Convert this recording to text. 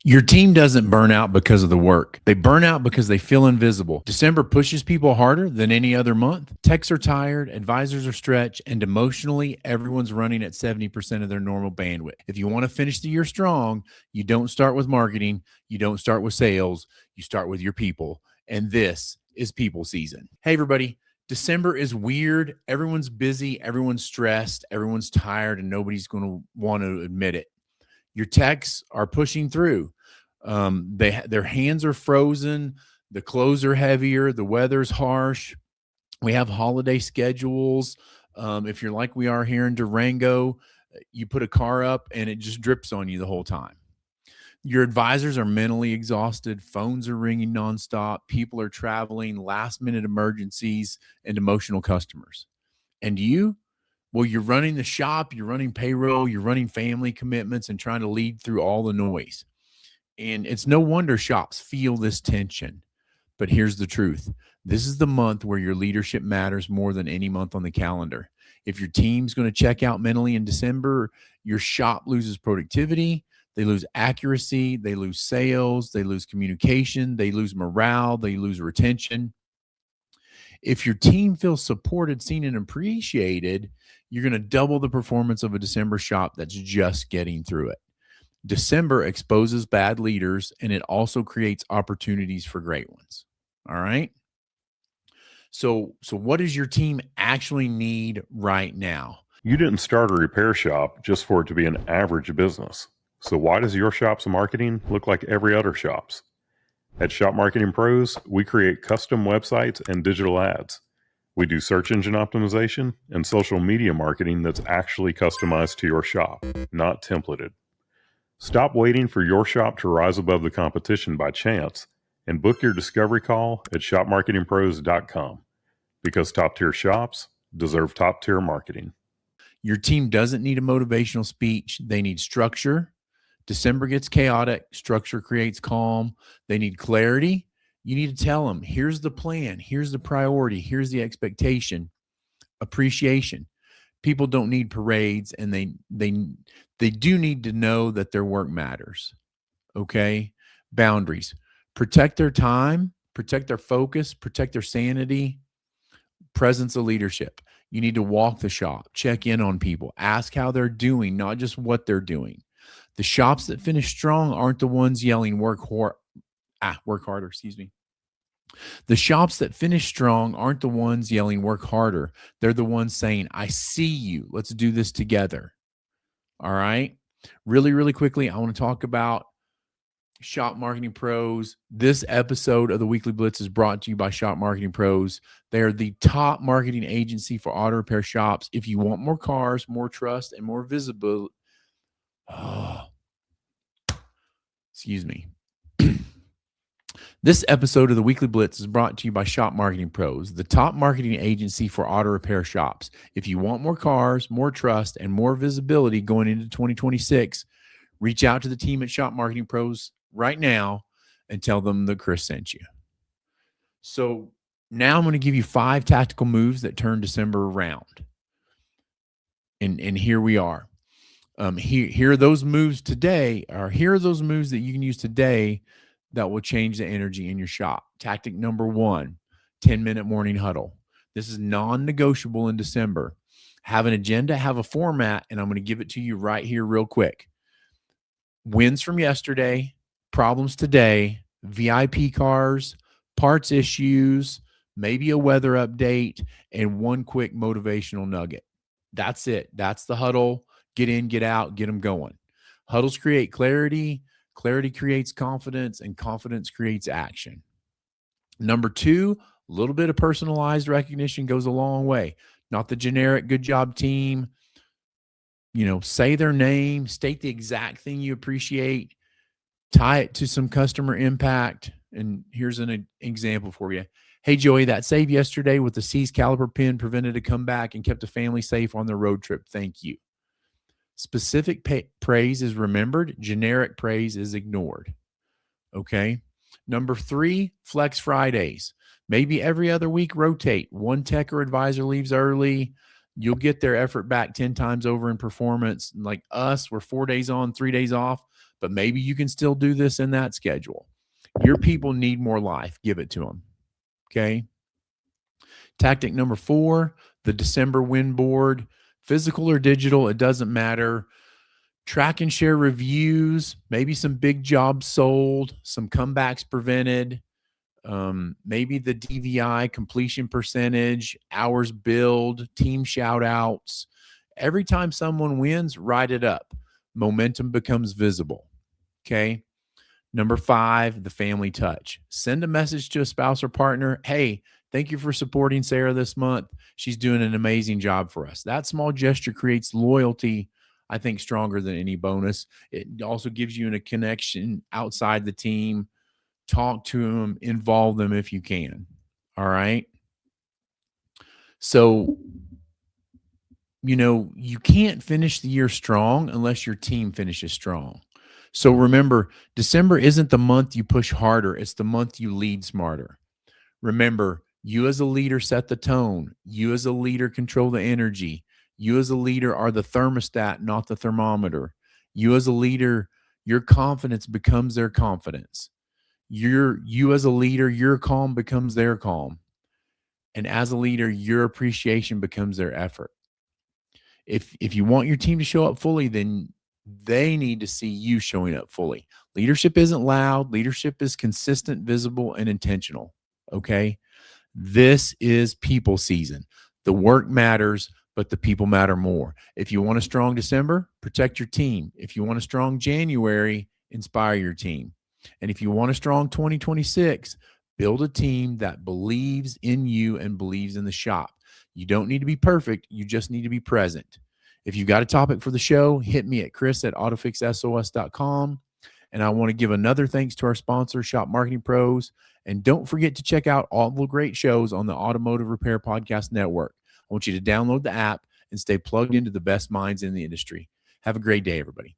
Your team doesn't burn out because of the work. They burn out because they feel invisible. December pushes people harder than any other month. Techs are tired, advisors are stretched, and emotionally, everyone's running at 70% of their normal bandwidth. If you want to finish the year strong, you don't start with marketing, you don't start with sales, you start with your people. And this is people season. Hey, everybody. December is weird. Everyone's busy, everyone's stressed, everyone's tired, and nobody's going to want to admit it. Your techs are pushing through. Their hands are frozen. The clothes are heavier. The weather's harsh. We have holiday schedules. If you're like we are here in Durango, you put a car up and it just drips on you the whole time. Your advisors are mentally exhausted. Phones are ringing nonstop. People are traveling, last minute emergencies, and emotional customers. And you? Well, you're running the shop, you're running payroll, you're running family commitments and trying to lead through all the noise. And it's no wonder shops feel this tension. But here's the truth. This is the month where your leadership matters more than any month on the calendar. If your team's going to check out mentally in December, your shop loses productivity, they lose accuracy, they lose sales, they lose communication, they lose morale, they lose retention. If your team feels supported, seen, and appreciated, you're going to double the performance of a December shop that's just getting through it. December exposes bad leaders, and it also creates opportunities for great ones. All right. So what does your team actually need right now? You didn't start a repair shop just for it to be an average business. So why does your shop's marketing look like every other shop's? At Shop Marketing Pros, we create custom websites and digital ads. We do search engine optimization and social media marketing that's actually customized to your shop, not templated. Stop waiting for your shop to rise above the competition by chance and book your discovery call at shopmarketingpros.com, because top-tier shops deserve top-tier marketing. Your team doesn't need a motivational speech. They need structure. December gets chaotic. Structure creates calm. They need clarity. You need to tell them, here's the plan. Here's the priority. Here's the expectation. Appreciation. People don't need parades, and they do need to know that their work matters. Okay? Boundaries. Protect their time, protect their focus, protect their sanity. Presence of leadership. You need to walk the shop, check in on people, ask how they're doing, not just what they're doing. The shops that finish strong aren't the ones yelling work harder, The shops that finish strong aren't the ones yelling work harder. They're the ones saying, I see you. Let's do this together. All right. Really, really quickly, I want to talk about Shop Marketing Pros. This episode of the Weekly Blitz is brought to you by Shop Marketing Pros. They are the top marketing agency for auto repair shops. If you want more cars, more trust, and more visibility, excuse me. This episode of the Weekly Blitz is brought to you by Shop Marketing Pros, the top marketing agency for auto repair shops. If you want more cars, more trust, and more visibility going into 2026, reach out to the team at Shop Marketing Pros right now and tell them that Chris sent you. So now I'm going to give you 5 tactical moves that turn December around. And here we are. Here are those moves today, or here are those moves that you can use today that will change the energy in your shop. Tactic number 1, 10-minute morning huddle. This is non-negotiable in December. Have an agenda, have a format, and I'm going to give it to you right here real quick. Wins from yesterday, problems today, VIP cars, parts issues, maybe a weather update, and one quick motivational nugget. That's it. That's the huddle. Get in, get out, get them going. Huddles create clarity. Clarity creates confidence, and confidence creates action. Number 2, a little bit of personalized recognition goes a long way. Not the generic good job team. Say their name, state the exact thing you appreciate, tie it to some customer impact. And here's an example for you. Hey, Joey, that save yesterday with the seized caliper pin prevented a comeback and kept a family safe on their road trip. Thank you. Specific praise is remembered. Generic praise is ignored. Okay. Number 3, Flex Fridays. Maybe every other week, rotate. One tech or advisor leaves early. You'll get their effort back 10 times over in performance. Like us, we're 4 days on, 3 days off. but maybe you can still do this in that schedule. Your people need more life. Give it to them. Okay. Tactic number 4, the December win board, physical or digital, it doesn't matter. Track and share reviews, maybe some big jobs sold, some comebacks prevented, maybe the DVI completion percentage, hours billed, team shout outs. Every time someone wins, write it up. Momentum becomes visible. Okay. Number 5, the family touch. Send a message to a spouse or partner. Hey, thank you for supporting Sarah this month. She's doing an amazing job for us. That small gesture creates loyalty, I think, stronger than any bonus. It also gives you a connection outside the team. Talk to them, involve them if you can. All right. So, you can't finish the year strong unless your team finishes strong. So remember, December isn't the month you push harder. It's the month you lead smarter. Remember, you as a leader set the tone. You as a leader control the energy. You as a leader are the thermostat, not the thermometer. You as a leader, your confidence becomes their confidence. You as a leader, your calm becomes their calm. And as a leader, your appreciation becomes their effort. If you want your team to show up fully, then they need to see you showing up fully. Leadership isn't loud. Leadership is consistent, visible, and intentional. Okay. This is people season. The work matters, but the people matter more. If you want a strong December, protect your team. If you want a strong January, inspire your team. And if you want a strong 2026, build a team that believes in you and believes in the shop. You don't need to be perfect. You just need to be present. If you've got a topic for the show, hit me at chris@autofixsos.com. And I want to give another thanks to our sponsor, Shop Marketing Pros. And don't forget to check out all the great shows on the Automotive Repair Podcast Network. I want you to download the app and stay plugged into the best minds in the industry. Have a great day, everybody.